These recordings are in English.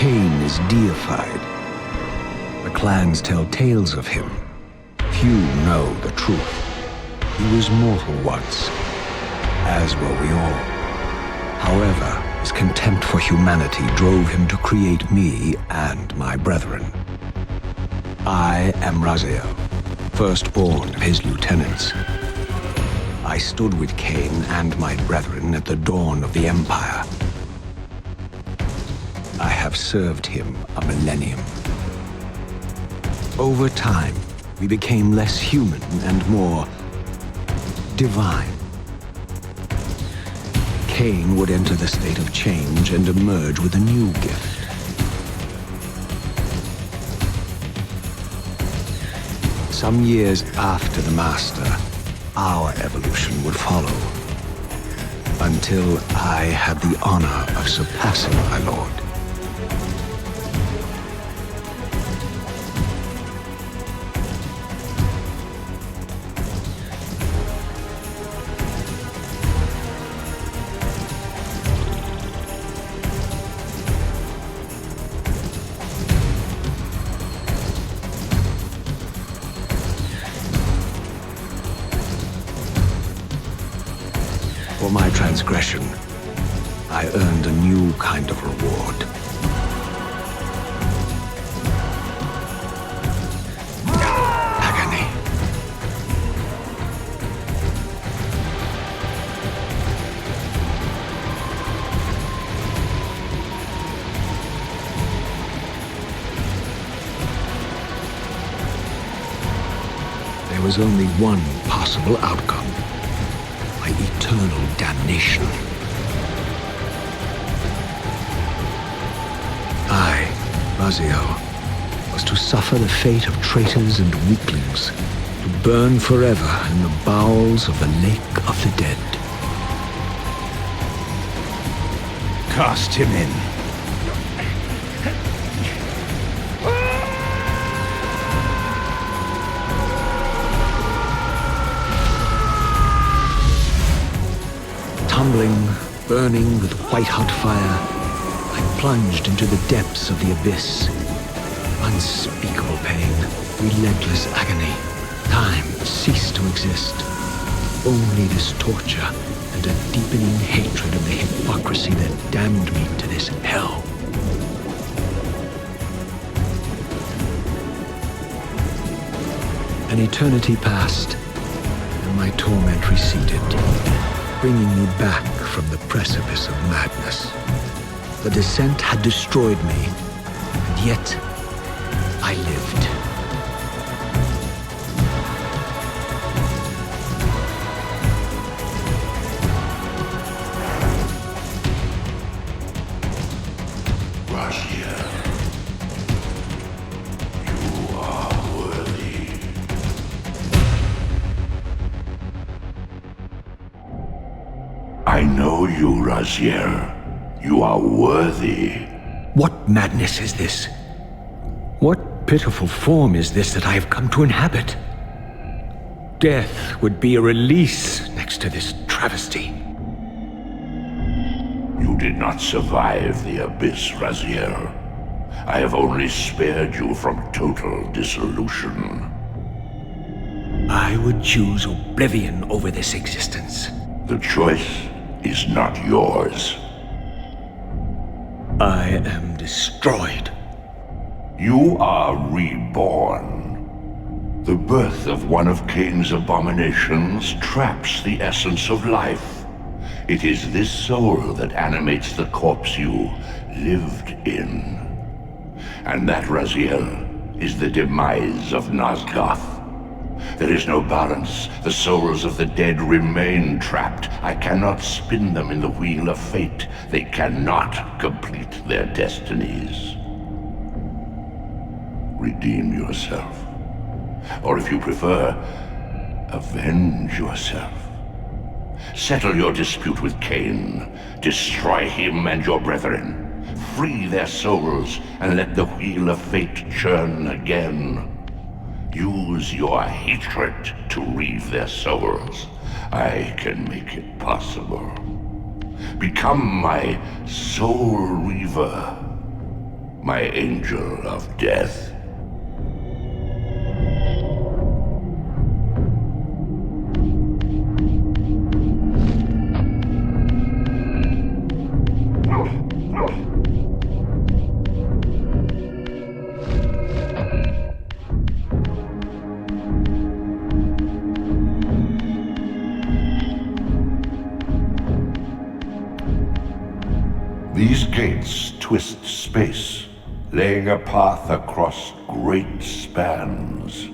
Kain is deified. The clans tell tales of him. Few know the truth. He was mortal once, as were we all. However, his contempt for humanity drove him to create me and my brethren. I am Raziel, firstborn of his lieutenants. I stood with Kain and my brethren at the dawn of the Empire. I have served him a millennium. Over time, we became less human and more divine. Kain would enter the state of change and emerge with a new gift. Some years after the Master, our evolution would follow, until I had the honor of surpassing my lord. For my transgression, I earned a new kind of reward. Agony. There was only one possible outcome. My eternal damnation. I, Raziel, was to suffer the fate of traitors and weaklings, to burn forever in the bowels of the lake of the dead. Cast him in. Tumbling, burning with white-hot fire, I plunged into the depths of the abyss. Unspeakable pain, relentless agony. Time ceased to exist. Only this torture and a deepening hatred of the hypocrisy that damned me to this hell. An eternity passed, and my torment receded, bringing me back from the precipice of madness. The descent had destroyed me, and yet I lived. Raziel, you are worthy. I know you, Raziel. You are worthy. What madness is this? What pitiful form is this that I have come to inhabit? Death would be a release next to this travesty. You did not survive the abyss, Raziel. I have only spared you from total dissolution. I would choose oblivion over this existence. The choice is not yours. I am destroyed. You are reborn. The birth of one of Kain's abominations traps the essence of life. It is this soul that animates the corpse you lived in. And that, Raziel, is the demise of Nosgoth. There is no balance. The souls of the dead remain trapped. I cannot spin them in the wheel of fate. They cannot complete their destinies. Redeem yourself. Or if you prefer, avenge yourself. Settle your dispute with Kain. Destroy him and your brethren. Free their souls and let the wheel of fate churn again. Use your hatred to reave their souls. I can make it possible. Become my Soul Reaver. my angel of death. These gates twist space, laying a path across great spans.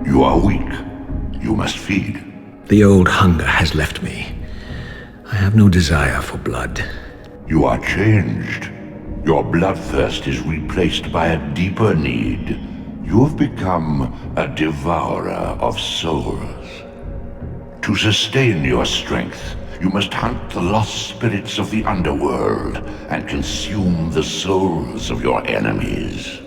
You are weak. You must feed. The old hunger has left me. I have no desire for blood. You are changed. Your bloodthirst is replaced by a deeper need. You have become a devourer of souls. To sustain your strength, you must hunt the lost spirits of the underworld and consume the souls of your enemies.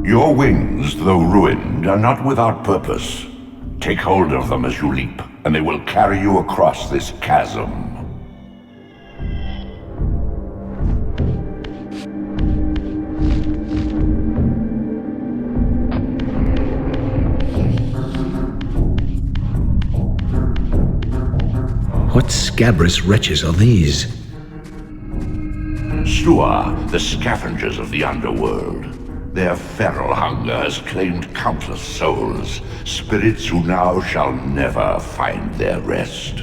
Your wings, though ruined, are not without purpose. Take hold of them as you leap, and they will carry you across this chasm. What scabrous wretches are these? Stua, the scavengers of the underworld. Their feral hunger has claimed countless souls, spirits who now shall never find their rest.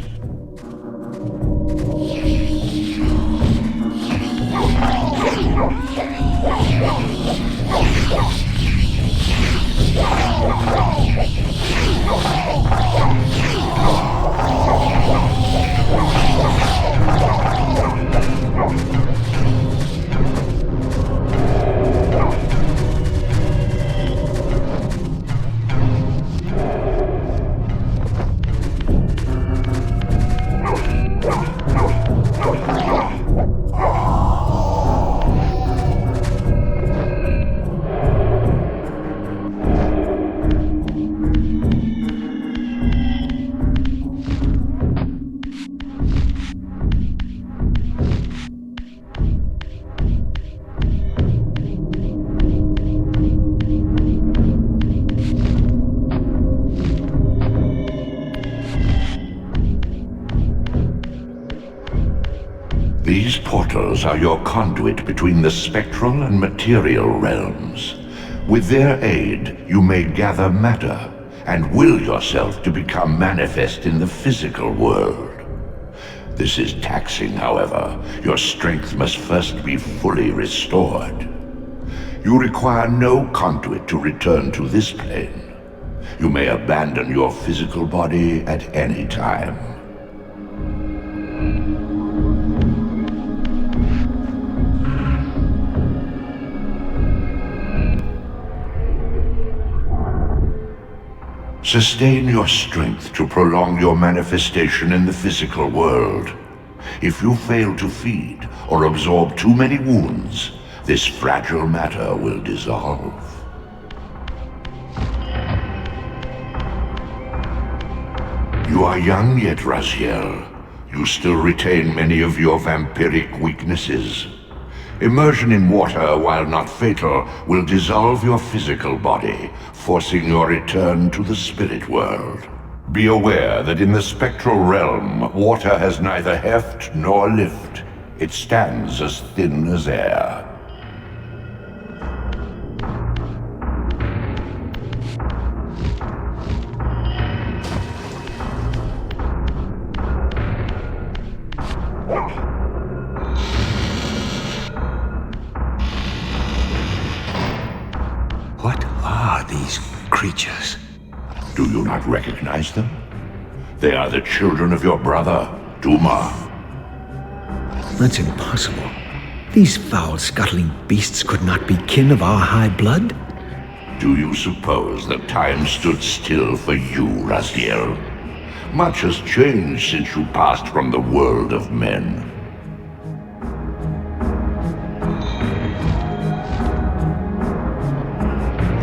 These portals are your conduit between the spectral and material realms. With their aid, you may gather matter and will yourself to become manifest in the physical world. This is taxing, however. Your strength must first be fully restored. You require no conduit to return to this plane. You may abandon your physical body at any time. Sustain your strength to prolong your manifestation in the physical world. If you fail to feed or absorb too many wounds, this fragile matter will dissolve. You are young yet, Raziel. You still retain many of your vampiric weaknesses. Immersion in water, while not fatal, will dissolve your physical body, forcing your return to the spirit world. Be aware that in the spectral realm, water has neither heft nor lift. It stands as thin as air. What are these creatures? Do you not recognize them? They are the children of your brother, Duma. That's impossible. These foul, scuttling beasts could not be kin of our high blood? Do you suppose that time stood still for you, Raziel? Much has changed since you passed from the world of men.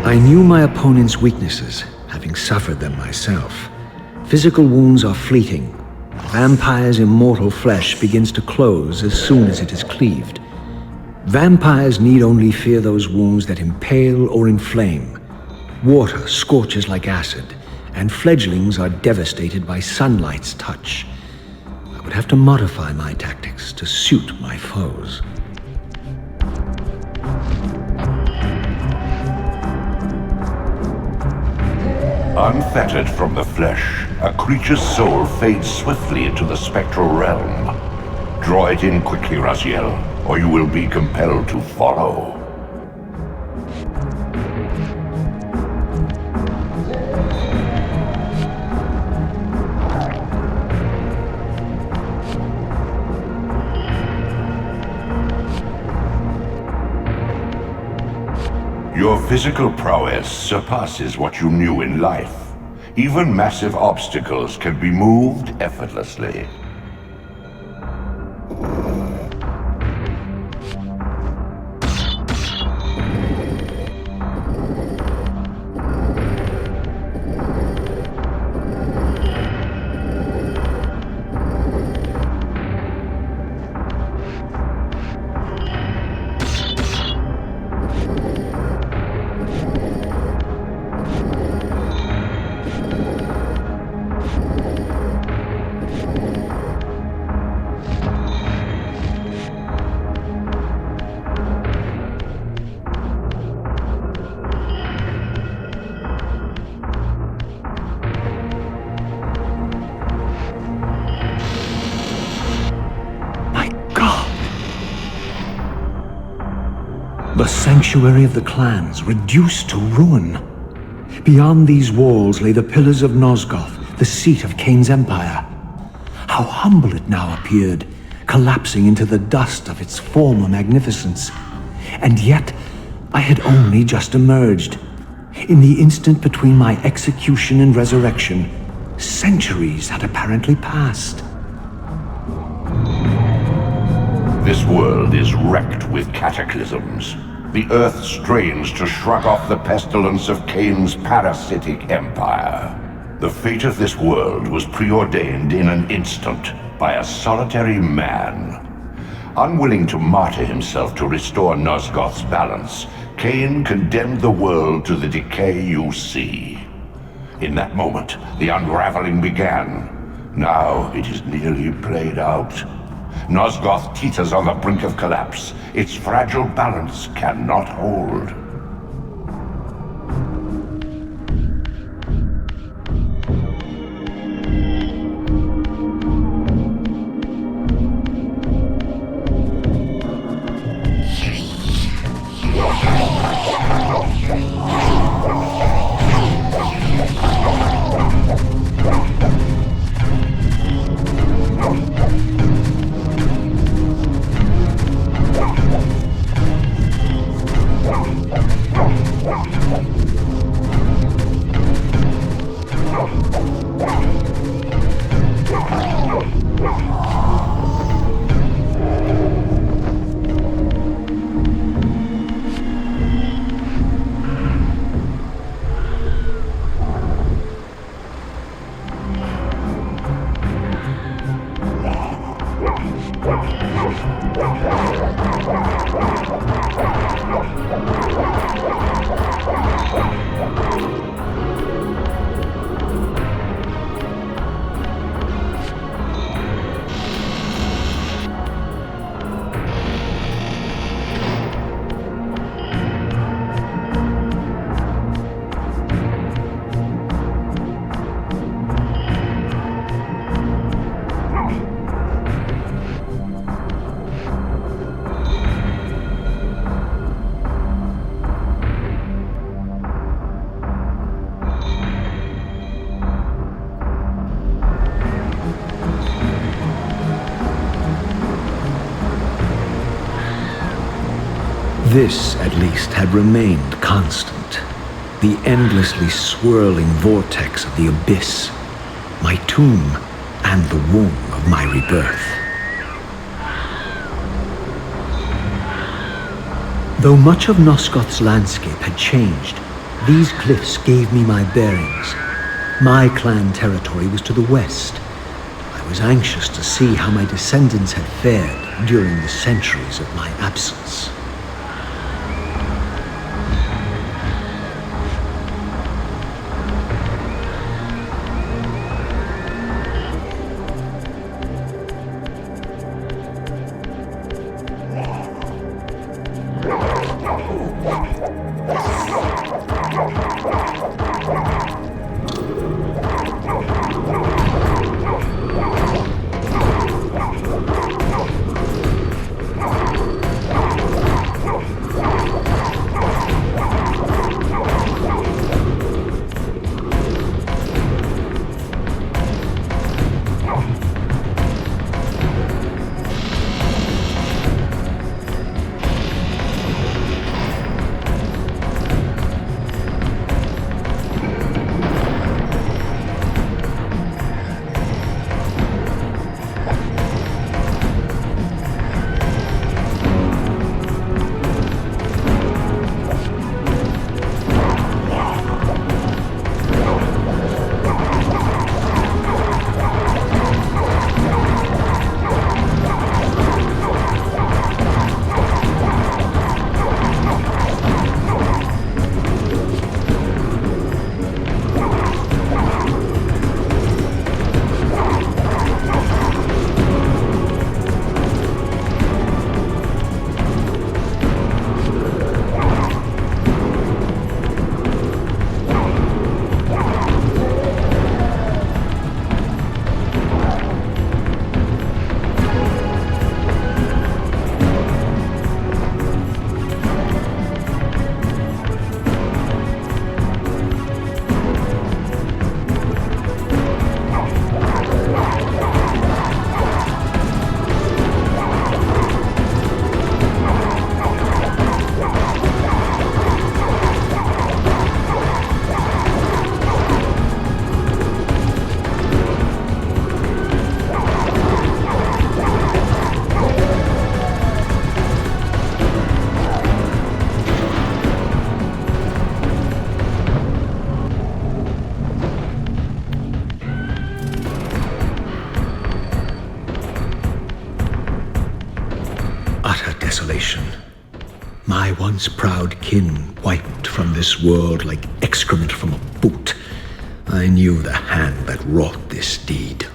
I knew my opponent's weaknesses, having suffered them myself. Physical wounds are fleeting. A vampire's immortal flesh begins to close as soon as it is cleaved. Vampires need only fear those wounds that impale or inflame. Water scorches like acid, and fledglings are devastated by sunlight's touch. I would have to modify my tactics to suit my foes. Unfettered from the flesh, a creature's soul fades swiftly into the spectral realm. Draw it in quickly, Raziel, or you will be compelled to follow. Your physical prowess surpasses what you knew in life. Even massive obstacles can be moved effortlessly. The sanctuary of the clans reduced to ruin. Beyond these walls lay the pillars of Nosgoth, the seat of Kain's empire. How humble it now appeared, collapsing into the dust of its former magnificence. And yet, I had only just emerged. In the instant between my execution and resurrection, centuries had apparently passed. This world is wrecked with cataclysms. The earth strains to shrug off the pestilence of Kain's parasitic empire. The fate of this world was preordained in an instant by a solitary man. Unwilling to martyr himself to restore Nosgoth's balance, Kain condemned the world to the decay you see. In that moment, the unraveling began. Now it is nearly played out. Nosgoth teeters on the brink of collapse. Its fragile balance cannot hold. This, at least, had remained constant. The endlessly swirling vortex of the abyss, my tomb, and the womb of my rebirth. Though much of Nosgoth's landscape had changed, these glyphs gave me my bearings. My clan territory was to the west. I was anxious to see how my descendants had fared during the centuries of my absence. Desolation. My once proud kin wiped from this world like excrement from a boot. I knew the hand that wrought this deed.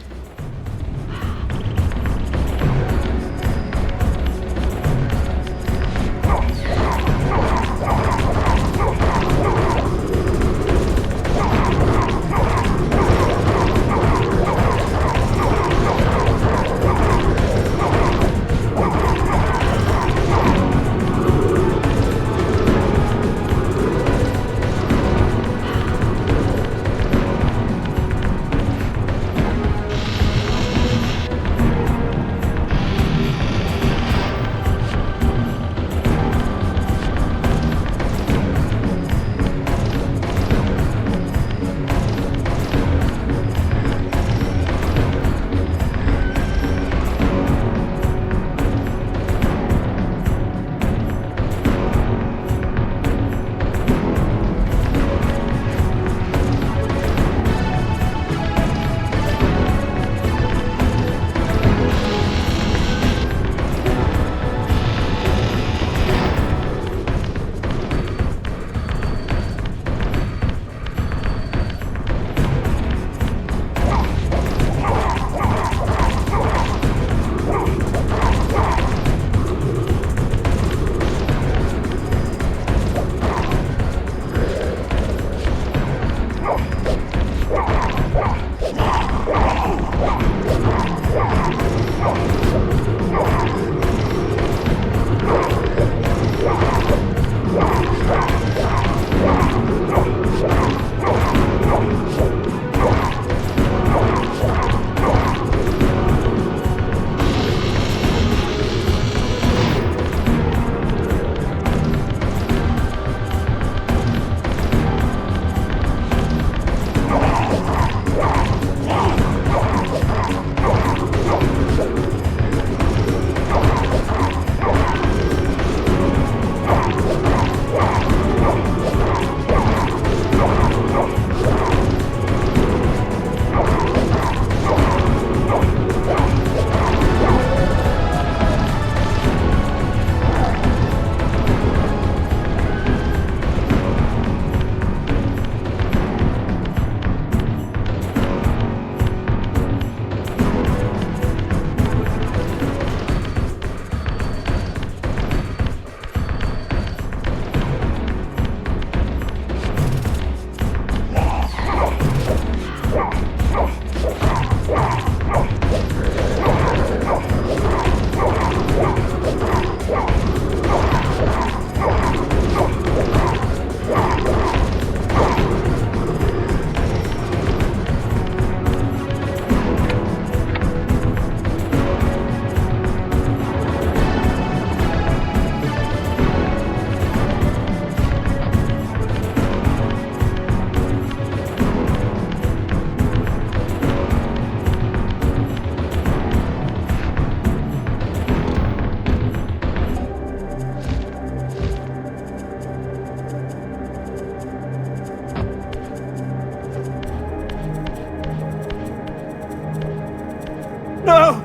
No!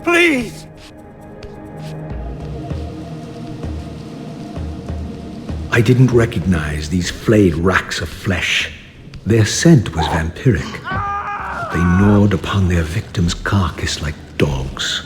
Please! I didn't recognize these flayed racks of flesh. Their scent was vampiric. They gnawed upon their victim's carcass like dogs.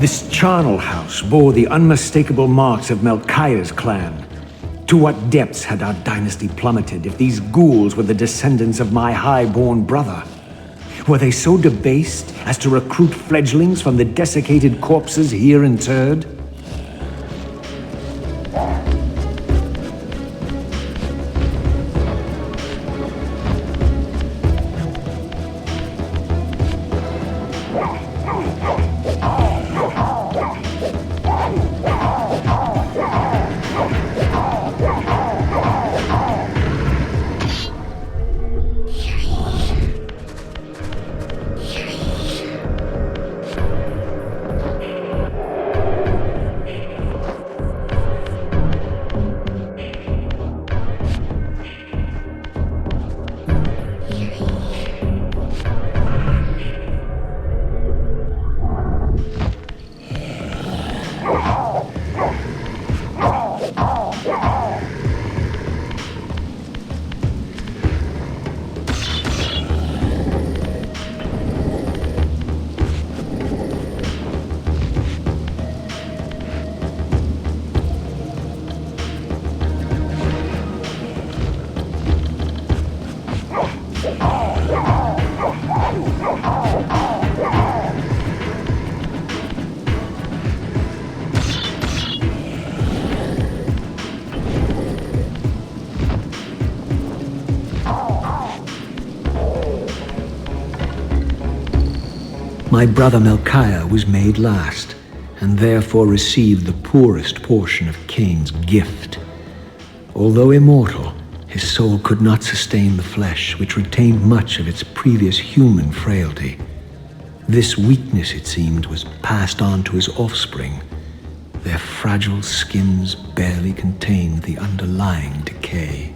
This charnel house bore the unmistakable marks of Melchiah's clan. To what depths had our dynasty plummeted if these ghouls were the descendants of my high-born brother? Were they so debased as to recruit fledglings from the desiccated corpses here interred? My brother Melchiah was made last, and therefore received the poorest portion of Kain's gift. Although immortal, his soul could not sustain the flesh, which retained much of its previous human frailty. This weakness, it seemed, was passed on to his offspring. Their fragile skins barely contained the underlying decay.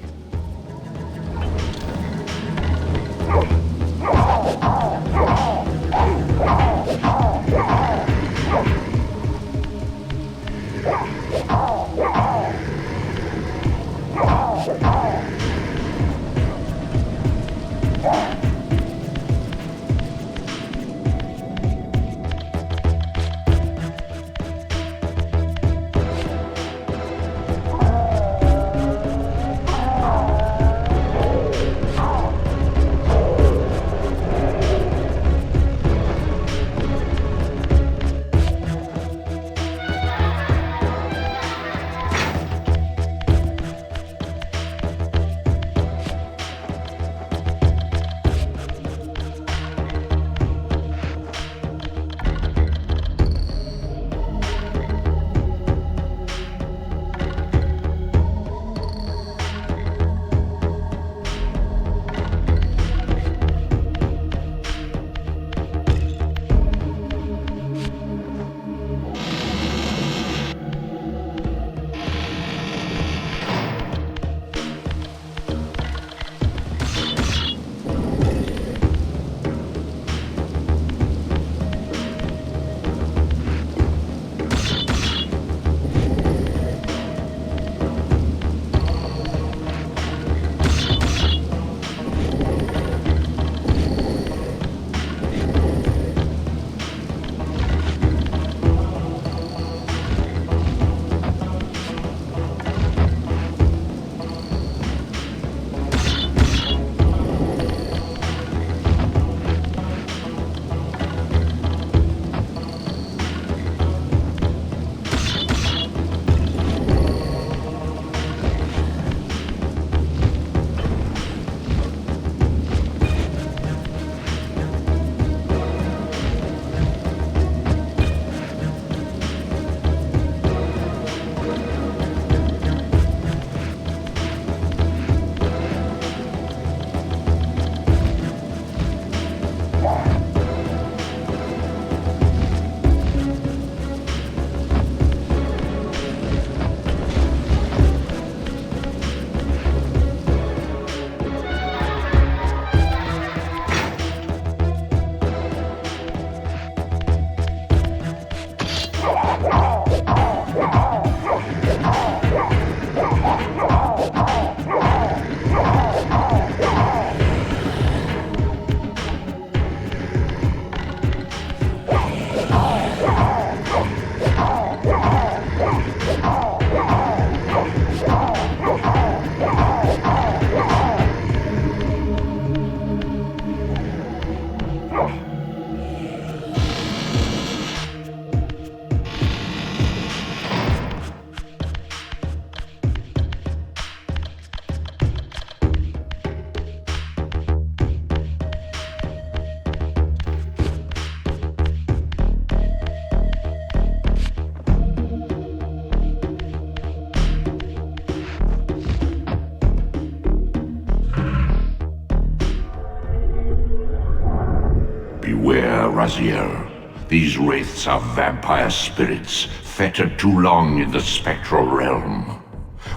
Beware, Raziel. These wraiths are vampire spirits, fettered too long in the spectral realm.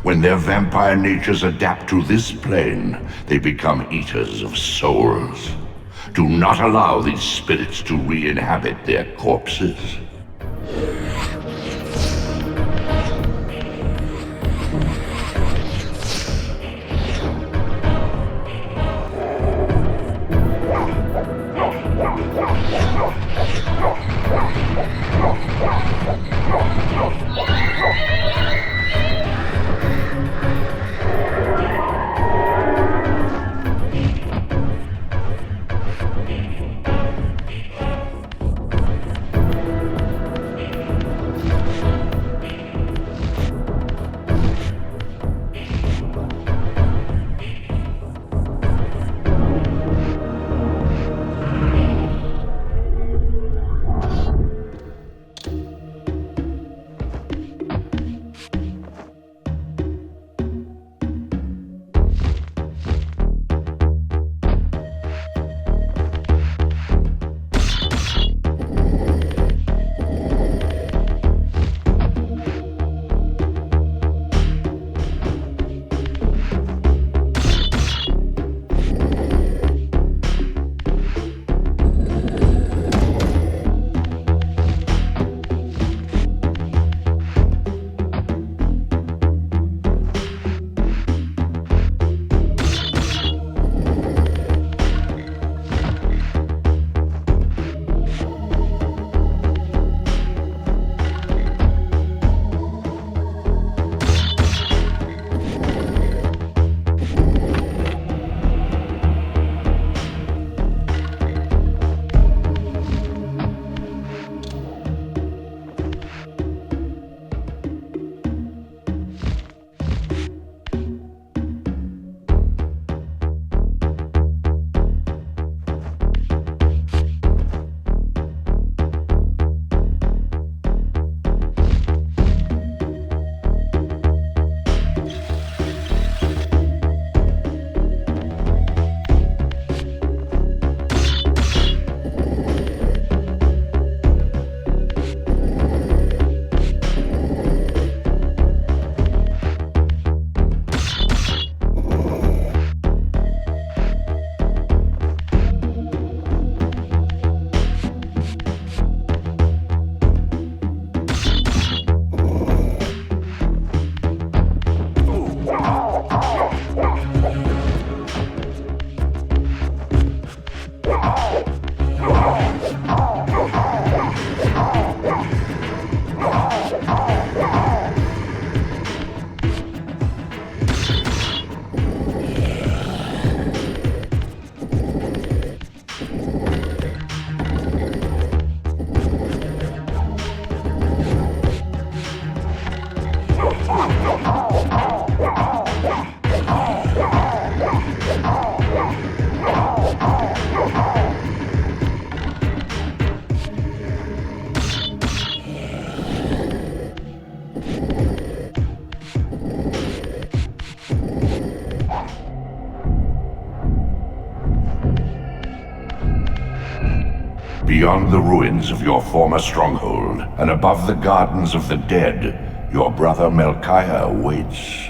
When their vampire natures adapt to this plane, they become eaters of souls. Do not allow these spirits to re-inhabit their corpses. Beyond the ruins of your former stronghold, and above the gardens of the dead, your brother Melchiah waits.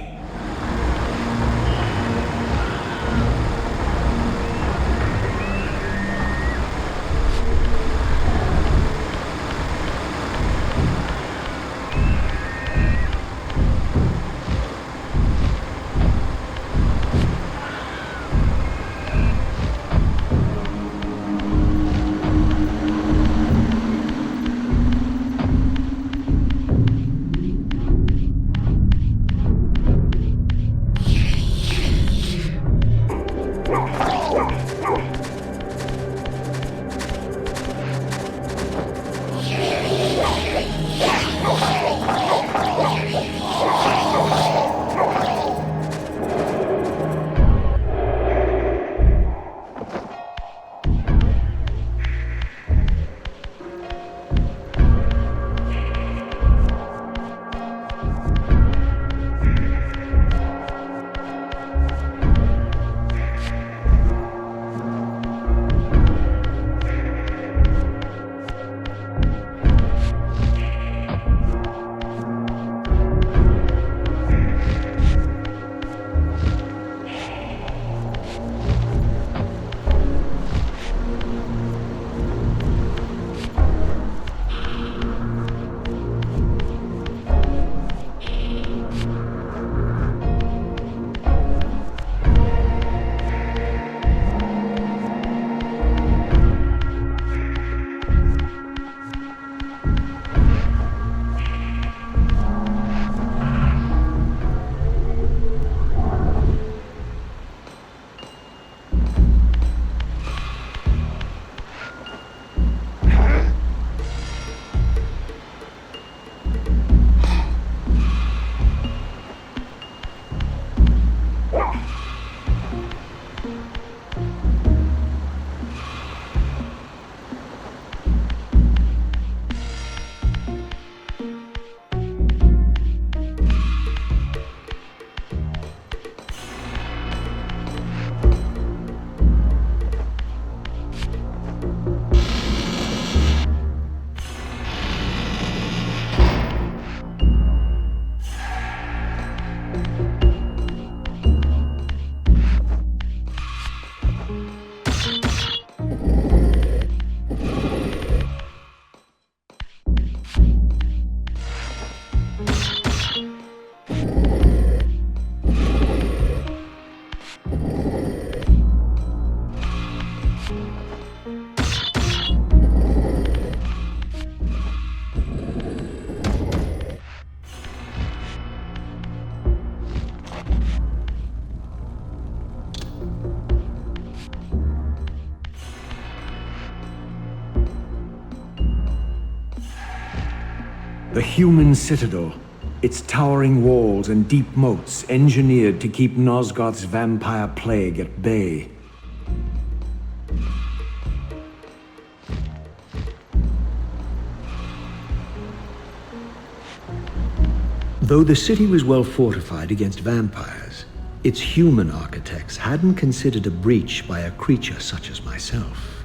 The human citadel, its towering walls and deep moats engineered to keep Nosgoth's vampire plague at bay. Though the city was well fortified against vampires, its human architects hadn't considered a breach by a creature such as myself.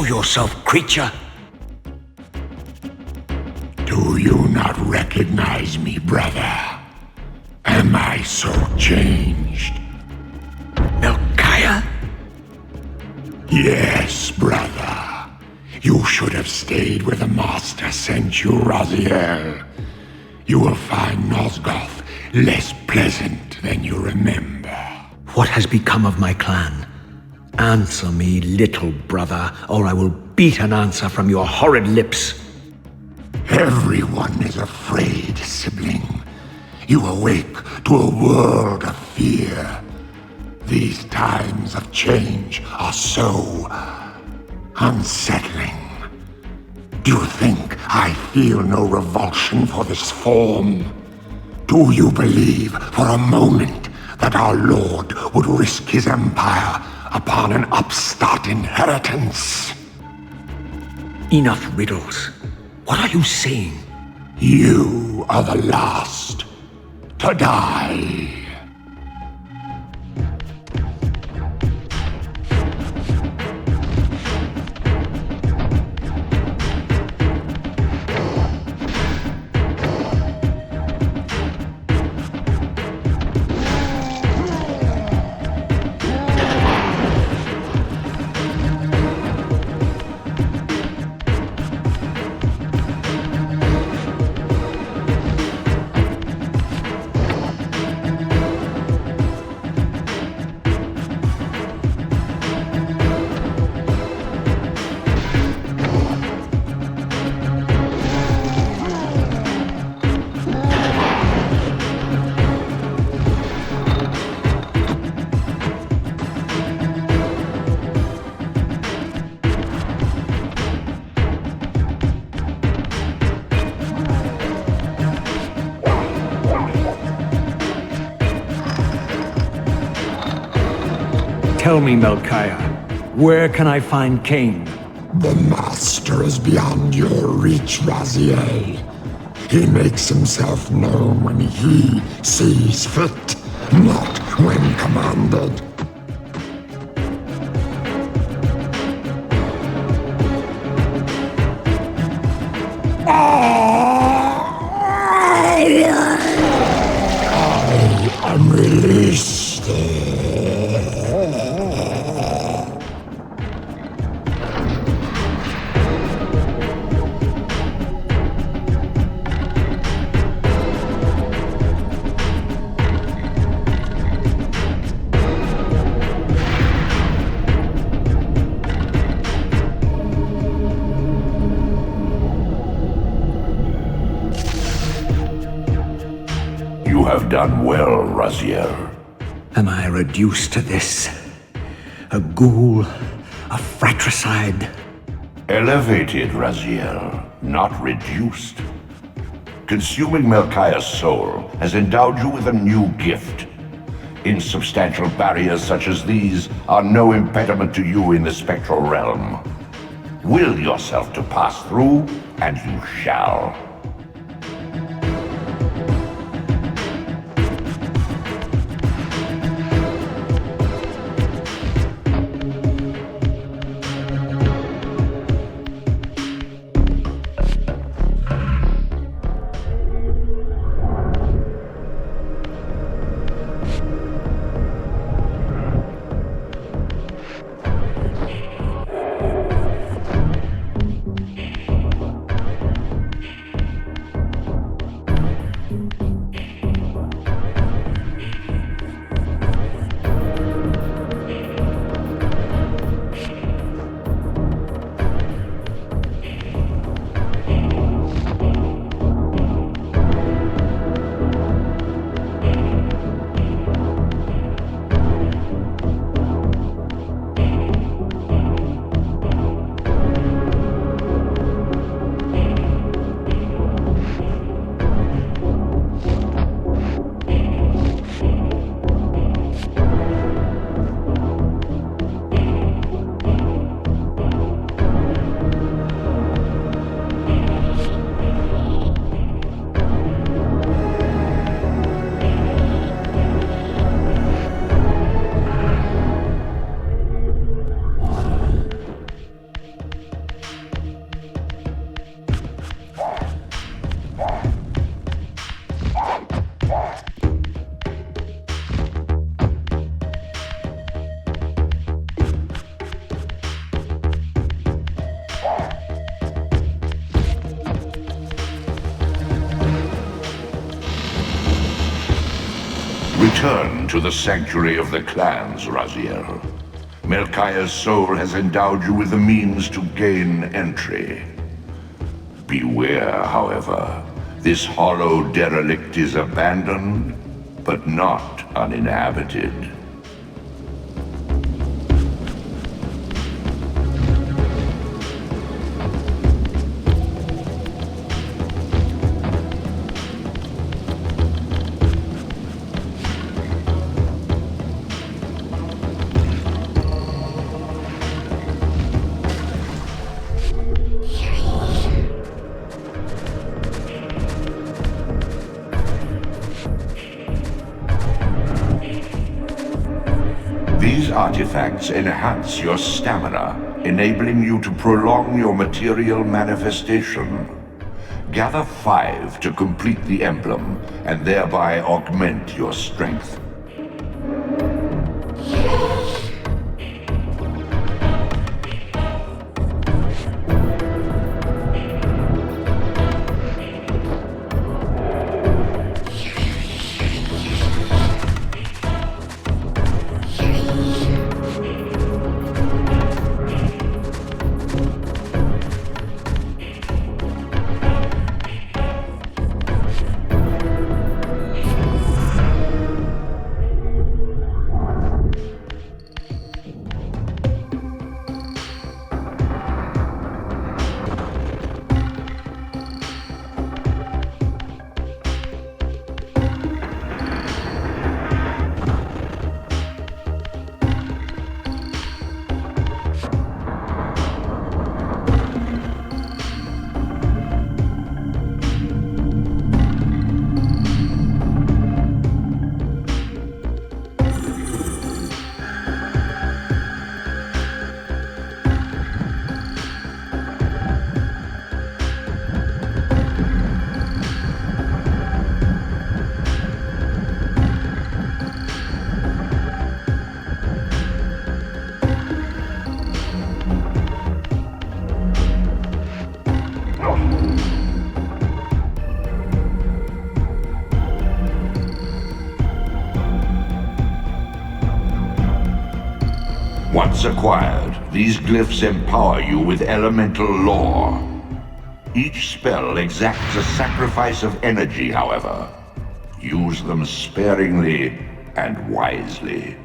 yourself, creature! Do you not recognize me, brother? Am I so changed? Melchiah? Yes, brother. You should have stayed where the Master sent you, Raziel. You will find Nosgoth less pleasant than you remember. What has become of my clan? Answer me, little brother, or I will beat an answer from your horrid lips. Everyone is afraid, sibling. You awake to a world of fear. These times of change are so unsettling. Do you think I feel no revulsion for this form? Do you believe for a moment that our Lord would risk his empire upon an upstart inheritance? Enough riddles. What are you saying? You are the last to die. Tell me, Melchiah, where can I find Kain? The Master is beyond your reach, Raziel. He makes himself known when he sees fit, not when commanded. I am released. You have done well, Raziel. Am I reduced to this? A ghoul? A fratricide? Elevated, Raziel, not reduced. Consuming Melchiah's soul has endowed you with a new gift. Insubstantial barriers such as these are no impediment to you in the spectral realm. Will yourself to pass through, and you shall. Return to the sanctuary of the clans, Raziel. Melchiah's soul has endowed you with the means to gain entry. Beware, however. This hollow derelict is abandoned, but not uninhabited. These artifacts enhance your stamina, enabling you to prolong your material manifestation. Gather 5 to complete the emblem, and thereby augment your strength. Once acquired, these glyphs empower you with elemental lore. Each spell exacts a sacrifice of energy, however. Use them sparingly and wisely.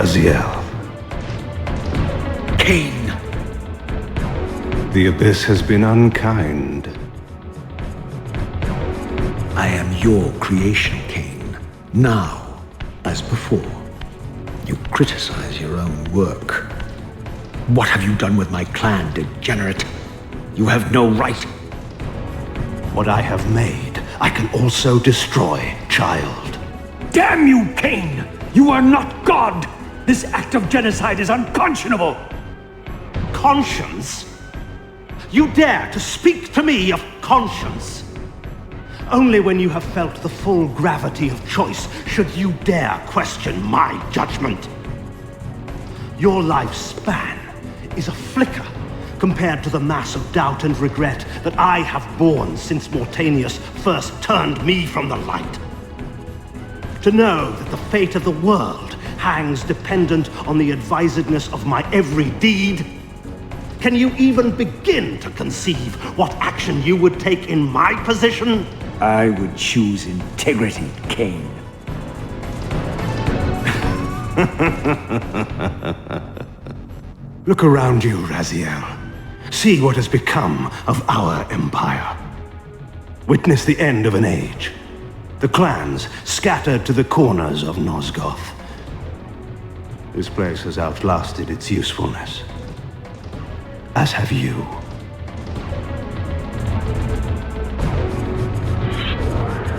Raziel. Kain! The Abyss has been unkind. I am your creation, Kain. Now, as before, you criticize your own work. What have you done with my clan, degenerate? You have no right. What I have made, I can also destroy, child. Damn you, Kain! You are not God! This act of genocide is unconscionable! Conscience? You dare to speak to me of conscience? Only when you have felt the full gravity of choice should you dare question my judgment. Your lifespan is a flicker compared to the mass of doubt and regret that I have borne since Mortanius first turned me from the light. To know that the fate of the world hangs dependent on the advisedness of my every deed? Can you even begin to conceive what action you would take in my position? I would choose integrity, Kain. Look around you, Raziel. See what has become of our empire. Witness the end of an age. The clans scattered to the corners of Nosgoth. This place has outlasted its usefulness. As have you.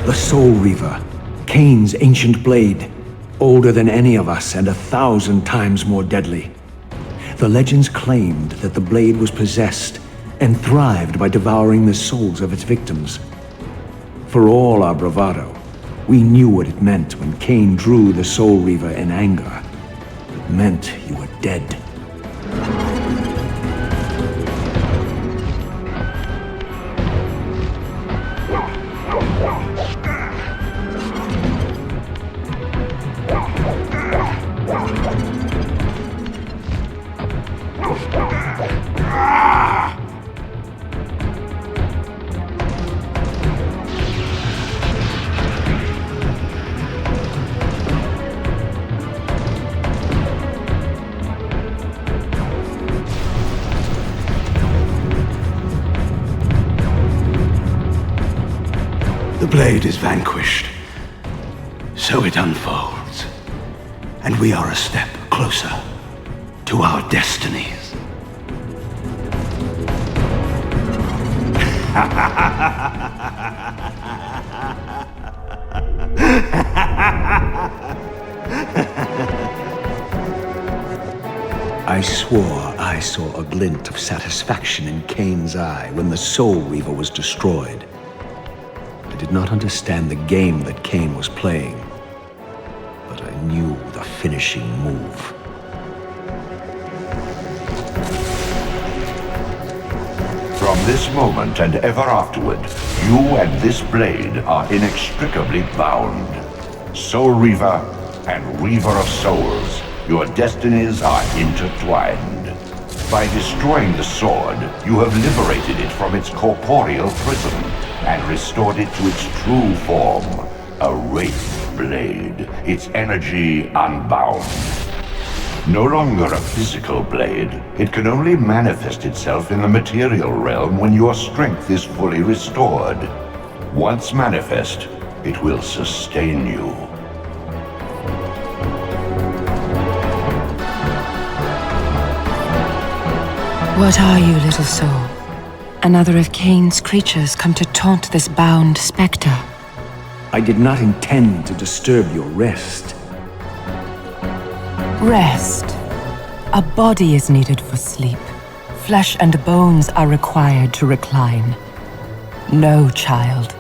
The Soul Reaver, Kain's ancient blade, older than any of us and 1,000 times more deadly. The legends claimed that the blade was possessed and thrived by devouring the souls of its victims. For all our bravado, we knew what it meant when Kain drew the Soul Reaver in anger. It meant you were dead. The blade is vanquished. So it unfolds. And we are a step closer to our destinies. I swore I saw a glint of satisfaction in Kain's eye when the Soul Reaver was destroyed. I did not understand the game that Kain was playing, but I knew the finishing move. From this moment and ever afterward, you and this blade are inextricably bound. Soul Reaver and Reaver of Souls, your destinies are intertwined. By destroying the sword, you have liberated it from its corporeal prison and restored it to its true form, a wraith blade, its energy unbound. No longer a physical blade, it can only manifest itself in the material realm when your strength is fully restored. Once manifest, it will sustain you. What are you, little soul? Another of Kain's creatures come to taunt this bound spectre. I did not intend to disturb your rest. Rest. A body is needed for sleep. Flesh and bones are required to recline. No, child.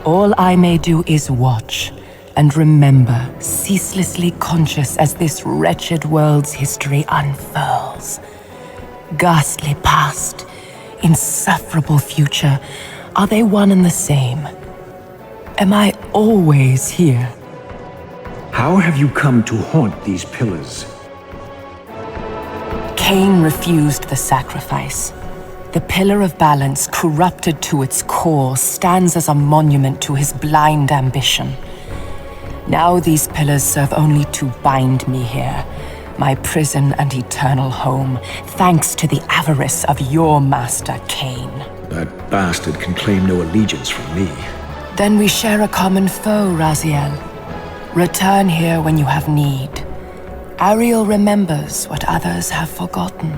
All I may do is watch and remember, ceaselessly conscious as this wretched world's history unfurls. Ghastly past, insufferable future, are they one and the same? Am I always here? How have you come to haunt these pillars? Kain refused the sacrifice. The Pillar of Balance, corrupted to its core, stands as a monument to his blind ambition. Now these pillars serve only to bind me here, My prison and eternal home, thanks to the avarice of your master, Kain. That bastard can claim no allegiance from me. Then we share a common foe, Raziel. Return here when you have need. Ariel remembers what others have forgotten.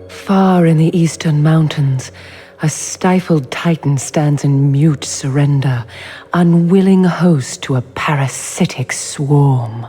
Far in the eastern mountains, a stifled titan stands in mute surrender, unwilling host to a parasitic swarm.